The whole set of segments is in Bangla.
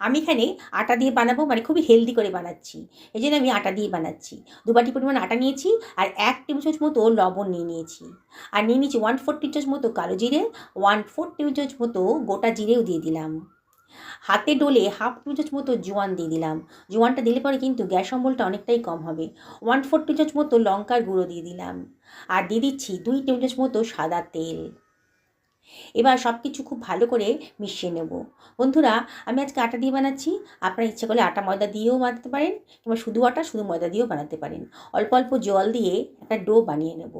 আমি এখানে আটা দিয়ে বানাবো, মানে খুবই হেলদি করে বানাচ্ছি, এই জন্য আমি আটা দিয়ে বানাচ্ছি। 2 বাটি পরিমাণ আটা নিয়েছি, আর 1 টেবিল চামচ মতো লবণ নিয়ে নিয়েছি, আর নিয়ে নিয়েছি 1/4 টেবিল চামচ মতো কালো জিরে, 1/4 টেবিল চামচ মতো গোটা জিরেও দিয়ে দিলাম। হাতে ডলে 1/2 টেবিল চামচ মতো জোয়ান দিয়ে দিলাম। জোয়ানটা দিলে পরে কিন্তু গ্যাস অম্বলটা অনেকটাই কম হবে। 1/4 টেবিল চামচ মতো লঙ্কার গুঁড়ো দিয়ে দিলাম, আর দিয়ে দিচ্ছি 2 টেবিল চামচ মতো সাদা তেল। এবার সব কিছু খুব ভালো করে মিশিয়ে নেব। বন্ধুরা, আমি আজকে আটা দিয়ে বানাচ্ছি, আপনারা ইচ্ছে করলে আটা ময়দা দিয়েও বানাতে পারেন, কিংবা শুধু আটা শুধু ময়দা দিয়েও বানাতে পারেন। অল্প অল্প জল দিয়ে একটা ডো বানিয়ে নেব।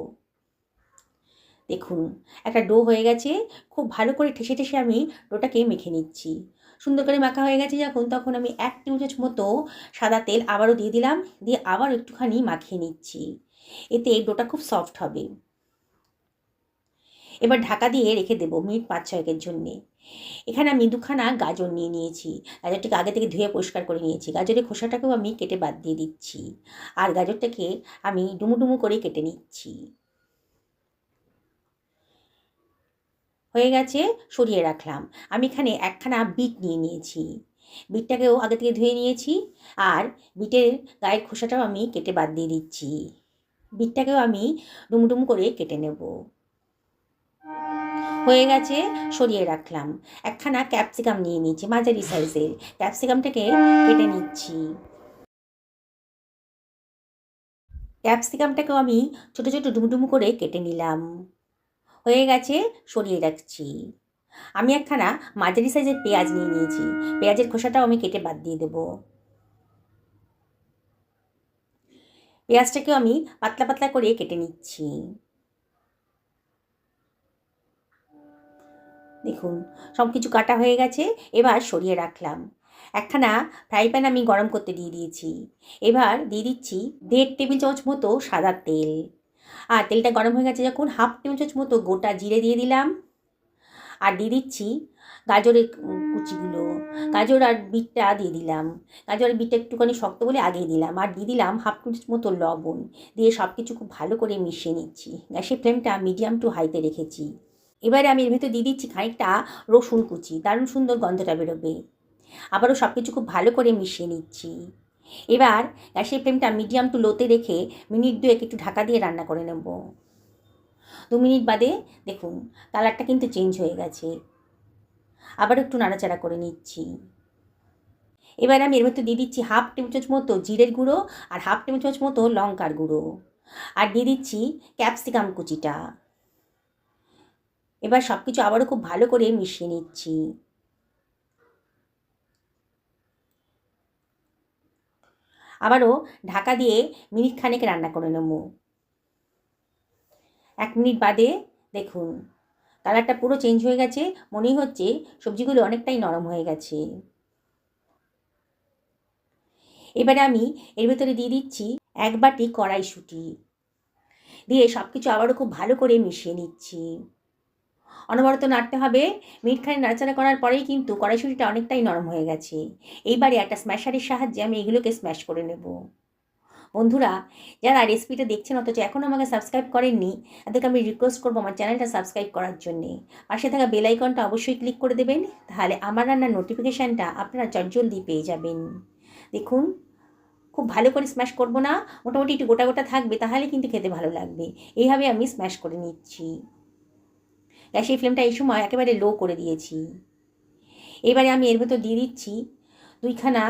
দেখুন, একটা ডো হয়ে গেছে। খুব ভালো করে ঠেসে ঠেসে আমি ডোটাকে মেখে নিচ্ছি। সুন্দর করে মাখা হয়ে গেছে যখন, তখন আমি 1 টেবিল চামচ মতো সাদা তেল আবারও দিয়ে দিলাম, দিয়ে আবার একটুখানি মাখিয়ে নিচ্ছি। এতে ডোটা খুব সফট হবে। এবার ঢাকা দিয়ে রেখে দেবো মিনিট 5-6 জন্যে। এখানে আমি 2খানা গাজর নিয়ে নিয়েছি। গাজরটাকে আগে থেকে ধুয়ে পরিষ্কার করে নিয়েছি। গাজরের খোসাটাকেও আমি কেটে বাদ দিয়ে দিচ্ছি, আর গাজরটাকে আমি ডুমু ডুমু করে কেটে নিচ্ছি। হয়ে গেছে, সরিয়ে রাখলাম। আমি এখানে 1খানা বিট নিয়ে নিয়েছি। বিটটাকেও আগে থেকে ধুয়ে নিয়েছি, আর বিটের গায়ের খোসাটাও আমি কেটে বাদ দিয়ে দিচ্ছি। বিটটাকেও আমি ডুমু ডুমু করে কেটে নেব। হয়ে গেছে, সরিয়ে রাখলাম। 1খানা ক্যাপসিকাম নিয়ে নিচ্ছি, মাঝারি সাইজের। ক্যাপসিকামটাকে কেটে নিচ্ছি। ক্যাপসিকামটাকেও আমি ছোটো ছোটো ডুমডুমু করে কেটে নিলাম। হয়ে গেছে, সরিয়ে রাখছি। আমি 1খানা মাঝারি সাইজের পেঁয়াজ নিয়ে নিয়েছি। পেঁয়াজের খোসাটাও আমি কেটে বাদ দিয়ে দেব। পেঁয়াজটাকেও আমি পাতলা পাতলা করে কেটে নিচ্ছি। দেখুন, সব কিছু কাটা হয়ে গেছে। এবার সরিয়ে রাখলাম। 1খানা ফ্রাই প্যান আমি গরম করতে দিয়ে দিয়েছি। এবার দিয়ে দিচ্ছি 1.5 টেবিল চামচ মতো সাদা তেল। আর তেলটা গরম হয়ে গেছে যখন, 1/2 টেবিল চামচ মতো গোটা জিরে দিয়ে দিলাম, আর দিয়ে দিচ্ছি গাজরের কুচিগুলো। গাজর আর বিটটা দিয়ে দিলাম। গাজর আর বিটটা একটুখানি শক্ত বলে আগেই দিলাম, আর দিয়ে দিলাম 1/2 টেবিল চামচ মতো লবণ। দিয়ে সব কিছু খুব ভালো করে মিশিয়ে নিচ্ছি। গ্যাসের ফ্লেমটা মিডিয়াম টু হাইতে রেখেছি। এবারে আমি এর ভেতর দিয়ে দিচ্ছি খানিকটা রসুন কুচি, দারুণ সুন্দর গন্ধটা বেরোবে। আবারও সব কিছু খুব ভালো করে মিশিয়ে নিচ্ছি। এবার গ্যাসের ফ্লেমটা মিডিয়াম টু লোতে রেখে মিনিট 2 একটু ঢাকা দিয়ে রান্না করে নেব। 2 মিনিট বাদে দেখুন, কালারটা কিন্তু চেঞ্জ হয়ে গেছে। আবার একটু নাড়াচাড়া করে নিচ্ছি। এবার আমি এর মধ্যে দিয়ে দিচ্ছি 1/2 টেবিল চামচ মতো জিরের গুঁড়ো, আর 1/2 টেবিল চামচ মতো লঙ্কার গুঁড়ো, আর দিয়ে দিচ্ছি ক্যাপসিকাম কুচিটা। এবার সব কিছু আবারও খুব ভালো করে মিশিয়ে নিচ্ছি। আবারও ঢাকা দিয়ে মিনিট খানেক রান্না করে নেব। 1 মিনিট বাদে দেখুন, কালারটা পুরো চেঞ্জ হয়ে গেছে। মনেই হচ্ছে সবজিগুলো অনেকটাই নরম হয়ে গেছে। এবারে আমি এর ভেতরে দিয়ে দিচ্ছি 1 বাটি কড়াইশুঁটি, দিয়ে সব কিছু আবারও খুব ভালো করে মিশিয়ে নিচ্ছি। অনবরত নাড়তে হবে। মিনিটখানেক নাড়াচাড়া করার পরেই কিন্তু কড়াইশুঁটিটা অনেকটাই নরম হয়ে গেছে। এইবারে একটা স্ম্যাশারের সাহায্যে আমি এগুলোকে স্ম্যাশ করে নেব। বন্ধুরা, যারা রেসিপিটা দেখছেন অথচ এখনও আমাকে সাবস্ক্রাইব করেননি, তাদেরকে আমি রিকোয়েস্ট করবো আমার চ্যানেলটা সাবস্ক্রাইব করার জন্যে। পাশে থাকা বেল আইকনটা অবশ্যই ক্লিক করে দেবেন, তাহলে আমার রান্নার নোটিফিকেশানটা আপনারা চটজলদি পেয়ে যাবেন। দেখুন, খুব ভালো করে স্ম্যাশ করব না, মোটামুটি একটু গোটা গোটা থাকবে, তাহলে কিন্তু খেতে ভালো লাগবে। এইভাবে আমি স্ম্যাশ করে নিচ্ছি। গ্যাসের ফ্লেমটা এই সময় একেবারে লো করে দিয়েছি। এবারে আমি এর ভেতর দিয়ে দিচ্ছি 2খানা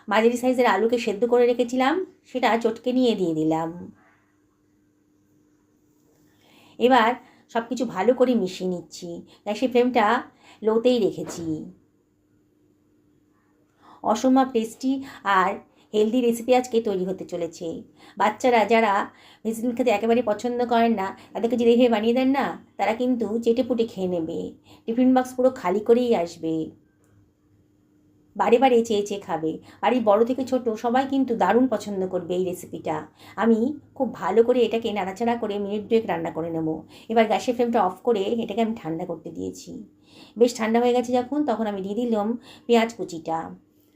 মাঝারি সাইজের আলুকে সেদ্ধ করে রেখেছিলাম, সেটা চটকে নিয়ে দিয়ে দিলাম। এবার সব কিছু ভালো করে মিশিয়ে নিচ্ছি। গ্যাসের ফ্লেমটা লোতেই রেখেছি। অসম্ভব টেস্টি আর হেলদি রেসিপি আজকে তৈরি হতে চলেছে। বাচ্চারা যারা ভেজিটেবল খেতে একেবারে পছন্দ করেন না, তাদেরকে যদি এইভাবে বানিয়ে দেন না, তারা কিন্তু চেটেপুটে খেয়ে নেবে। টিফিন বক্স পুরো খালি করেই আসবে, বারে বারে চেয়ে চেয়ে খাবে। বাড়ির বড় থেকে ছোট সবাই কিন্তু দারুণ পছন্দ করবে এই রেসিপিটা। আমি খুব ভালো করে এটাকে নাড়াচাড়া করে মিনিট 2 রান্না করে নেব। এবার গ্যাসের ফ্লেমটা অফ করে এটাকে আমি ঠান্ডা করতে দিয়েছি। বেশ ঠান্ডা হয়ে গেছে যখন, তখন আমি দিয়ে দিলাম পেঁয়াজ কুচিটা,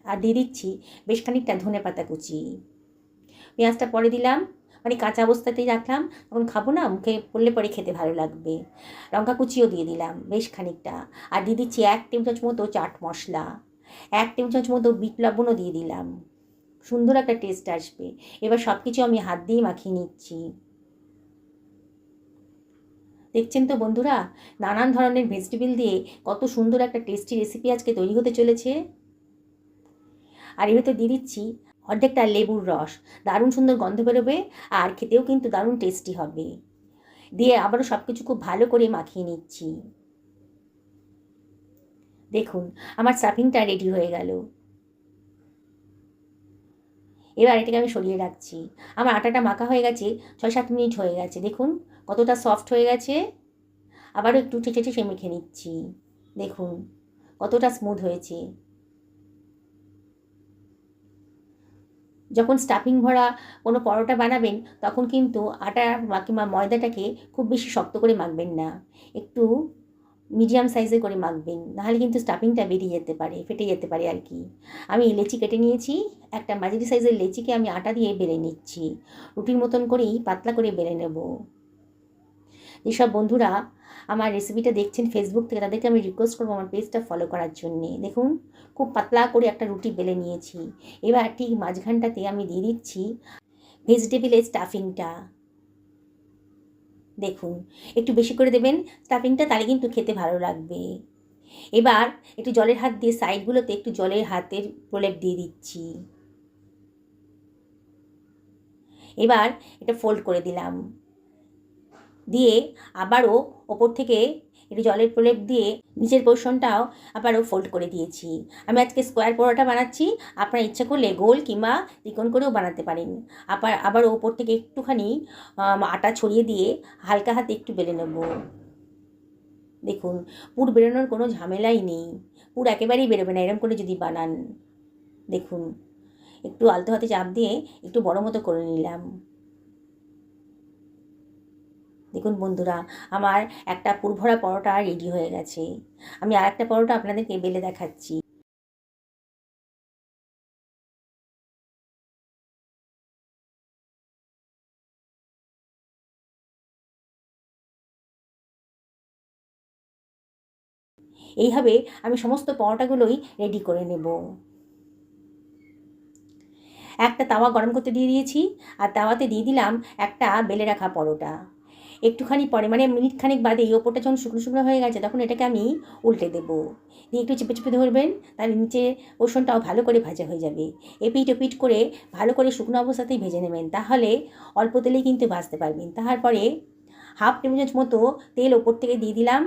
আর দিয়ে দিচ্ছি বেশ খানিকটা ধনেপাতা কুচি। পেঁয়াজটা পরে দিলাম, মানে কাঁচা অবস্থাতেই রাখলাম, তখন খাবো না, মুখে পড়লে পরে খেতে ভালো লাগবে। লঙ্কা কুচিও দিয়ে দিলাম বেশ খানিকটা, আর দিয়ে দিচ্ছি 1 টেবিল চামচ মতো চাট মশলা। 1 টেবিল চামচ মতো বিট লবণও দিয়ে দিলাম, সুন্দর একটা টেস্ট আসবে। এবার সব কিছু আমি হাত দিয়ে মাখিয়ে নিচ্ছি। দেখছেন তো বন্ধুরা, নানান ধরনের ভেজিটেবল দিয়ে কত সুন্দর একটা টেস্টি রেসিপি আজকে তৈরি হতে চলেছে। আর এর ভেতর দিয়ে দিচ্ছি অর্ধেকটা লেবুর রস, দারুণ সুন্দর গন্ধ বেরোবে আর খেতেও কিন্তু দারুণ টেস্টি হবে। দিয়ে আবারও সব কিছু খুব ভালো করে মাখিয়ে নিচ্ছি। দেখুন আমার স্টাফিংটা রেডি হয়ে গেল। এবার এটাকে আমি সরিয়ে রাখছি। আমার আটাটা মাখা হয়ে গেছে, 6-7 মিনিট হয়ে গেছে। দেখুন কতটা সফট হয়ে গেছে। আবারও একটু ঠেচে মেখে নিচ্ছি। দেখুন কতটা স্মুথ হয়েছে। যখন স্টাফিং ভরা কোনো পরোটা বানাবেন তখন কিন্তু আটা কিংবা ময়দাটাকে খুব বেশি শক্ত করে মাখবেন না, একটু মিডিয়াম সাইজে করে মাখবেন, নাহলে কিন্তু স্টাফিংটা বেরিয়ে যেতে পারে, ফেটে যেতে পারে আর কি। আমি লেচি কেটে নিয়েছি, একটা মাঝারি সাইজের লেচিকে আমি আটা দিয়ে বেলে নিচ্ছি। রুটির মতন করেই পাতলা করে বেলে নেব। যেসব বন্ধুরা আমার রেসিপিটা দেখছেন ফেসবুক থেকে, তাদেরকে আমি রিকোয়েস্ট করবো আমার পেজটা ফলো করার জন্যে। দেখুন খুব পাতলা করে একটা রুটি বেলে নিয়েছি। এবার ঠিক মাঝখানটাতে আমি দিয়ে দিচ্ছি ভেজিটেবলের স্টাফিংটা। দেখুন একটু বেশি করে দেবেন স্টাফিংটা, তাহলে কিন্তু খেতে ভালো লাগবে। এবার একটু জলের হাত দিয়ে সাইডগুলোতে একটু জলের হাতের প্রলেপ দিয়ে দিচ্ছি। এবার এটা ফোল্ড করে দিলাম, দিয়ে আবারও ওপর থেকে একটু জলের প্রলেপ দিয়ে নিচের পোর্শনটাও আবারও ফোল্ড করে দিয়েছি। আমি আজকে স্কোয়ার পরোটা বানাচ্ছি, আপনারা ইচ্ছা করলে গোল কিংবা ত্রিকোণ করেও বানাতে পারেন। আবারও ওপর থেকে একটুখানি আটা ছড়িয়ে দিয়ে হালকা হাতে একটু বেলে নেব। দেখুন পুর বেরোনোর কোনো ঝামেলাই নেই, পুর একেবারেই বেরোবে না এরকম করে যদি বানান। দেখুন একটু আলতো হাতে চাপ দিয়ে একটু বড় মতো করে নিলাম। দেখুন বন্ধুরা, আমার একটা পুরভরা পরোটা রেডি হয়ে গেছে। আমি আর একটা পরোটা আপনাদেরকে বেলে দেখাচ্ছি। এইভাবে আমি সমস্ত পরোটাগুলোই রেডি করে নেব। একটা তাওয়া গরম করতে দিয়ে দিয়েছি, আর তাওয়াতে দিয়ে দিলাম একটা বেলে রাখা পরোটা। একটুখানি পরে মানে মিনিট খানেক বাদে এই ওপরটা যখন শুকনো শুকনো হয়ে গেছে তখন এটাকে আমি উল্টে দেবো। দিয়ে একটু চেপে চেপে ধরবেন, তাহলে নিচে পোর্শনটাও ভালো করে ভাজা হয়ে যাবে। এপিট ওপিট করে ভালো করে শুকনো অবস্থাতেই ভেজে নেবেন, তাহলে অল্প তেলেই কিন্তু ভাজতে পারবেন। তারপরে হাফ টেবিল চামচ মতো তেল ওপর থেকে দিয়ে দিলাম,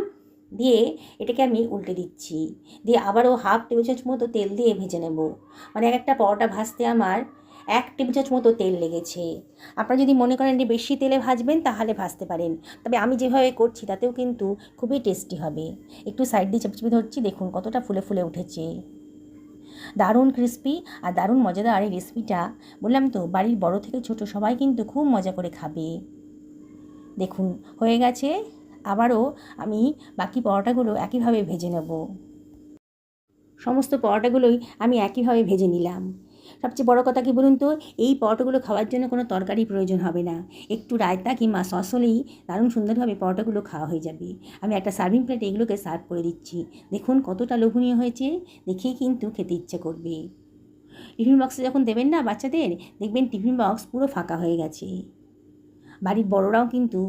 দিয়ে এটাকে আমি উল্টে দিচ্ছি। দিয়ে আবারও হাফ টেবিল চামচ মতো তেল দিয়ে ভেজে নেব। মানে একটা পরোটা ভাজতে আমার 1 টেবিল চামচ মতো তেল লেগেছে। আপনারা যদি মনে করেন যে বেশি তেলে ভাজবেন তাহলে ভাজতে পারেন, তবে আমি যেভাবে করছি তাতেও কিন্তু খুবই টেস্টি হবে। একটু সাইড দিয়ে চেপে চেপে ধরছি, দেখুন কতটা ফুলে ফুলে উঠেছে। দারুণ ক্রিস্পি আর দারুণ মজাদার এই রেসিপিটা। বললাম তো বাড়ির বড় থেকে ছোট সবাই কিন্তু খুব মজা করে খাবে। দেখুন হয়ে গেছে। আবারও আমি বাকি পরোটাগুলো একইভাবে ভেজে নেব। সমস্ত পরোটাগুলোই আমি একইভাবে ভেজে নিলাম। সবচেয়ে বড় কথা কি বলুন তো, এই পরোটাগুলো খাওয়ার জন্য কোনো তরকারি প্রয়োজন হবে না, একটু রায়তা কিংবা সস হলেই দারুণ সুন্দরভাবে পরোটাগুলো খাওয়া হয়ে যাবে। আমি একটা সার্ভিং প্লেটে এগুলোকে সার্ভ করে দিচ্ছি। দেখুন কতটা লোভনীয় হয়েছে, দেখেই কিন্তু খেতে ইচ্ছে করবে। টিফিন বক্সে যখন দেবেন না বাচ্চাদের, দেখবেন টিফিন বক্স পুরো ফাঁকা হয়ে গেছে। বাড়ির বড়রাও কিন্তু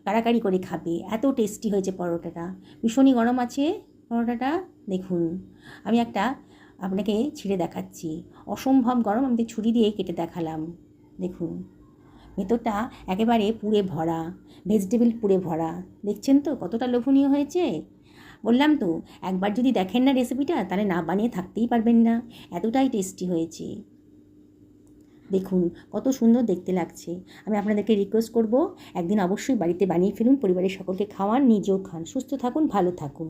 কাড়াকাড়ি করে খাবে, এত টেস্টি হয়েছে পরোটাটা। ভীষণই গরম আছে পরোটাটা। দেখুন আমি একটা আপনাকে ছিঁড়ে দেখাচ্ছি, অসম্ভব গরম। আমি ছুরি দিয়ে কেটে দেখালাম। দেখুন ভেতরটা একেবারে পুরে ভরা, ভেজিটেবল পুরে ভরা। দেখছেন তো কতটা লোভনীয় হয়েছে। বললাম তো একবার যদি দেখেন না রেসিপিটা, তাহলে না বানিয়ে থাকতেই পারবেন না, এতটাই টেস্টি হয়েছে। দেখুন কত সুন্দর দেখতে লাগছে। আমি আপনাদেরকে রিকোয়েস্ট করব একদিন অবশ্যই বাড়িতে বানিয়ে ফেলুন, পরিবারের সকলকে খাওয়ান, নিজেও খান। সুস্থ থাকুন, ভালো থাকুন।